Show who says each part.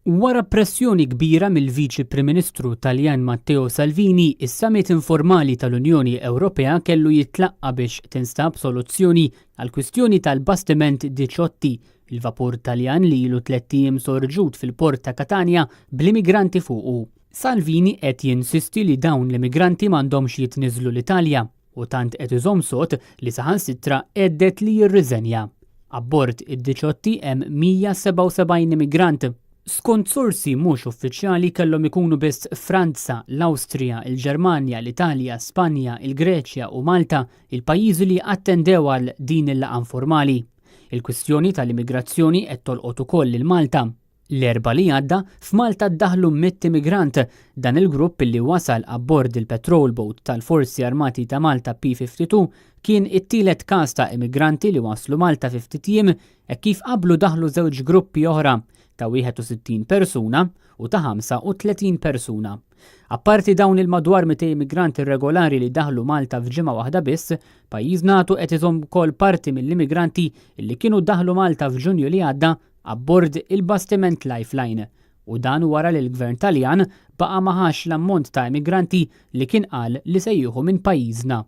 Speaker 1: Wara pressjoni kbira mill-Viċi Prim Ministru Taljan Matteo Salvini, is-Summit informali tal-Unjoni Ewropea kellu jitlaqqa biex tinstab soluzzjoni għal kwistjoni tal-bastiment Diciotti, il-vapur Taljan li ilu 3 ijiem sorġut fil-port ta' Catania bl-immigranti fuqu. Salvini qed jinsisti li dawn l-immigranti m'għandhomx jitniżlu l-Italja u tant qed iżomm sod li saħansitra għeddet li jirriżenja. Abbord id-Diciotti hemm 177 immigrant. Skont sorsi mhux uffiċjali kellhom ikunu biss Franza, l-Awstrija, il-Ġermanja, l-Italja, Spanja, il-Greċja u Malta il-pajjiżi li attendew għal din il-laqgħa informali. Il-kwistjoni tal-immigrazzjoni qed tolqot ukoll lil Malta. L-erba li għadda f'Malta ddaħlu 100 immigrant. Dan il-grupp li wasal abbord il-Patrol Boat tal-Forzi Armati ta' Malta P-52 kien it-tielet każ ta' immigranti li waslu Malta fi ftit ijiem e kif qablu daħlu żewġ gruppi oħra ta' 61 persuna u ta' 35 persuna. Apparti dawn il-madwar 200 immigranti irregolari li daħlu Malta f'ġimgħa waħda biss, pajjiż nagħtu qed iżomm ukoll parti mill-immigranti li kienu daħlu Malta f'Ġunju li għadda abbord il-bastiment Lifeline. U dan wara li l-Gvern Taljan baqa' maħax l-ammont ta' immigranti li kien qal li se jieħu minn pajjiżna.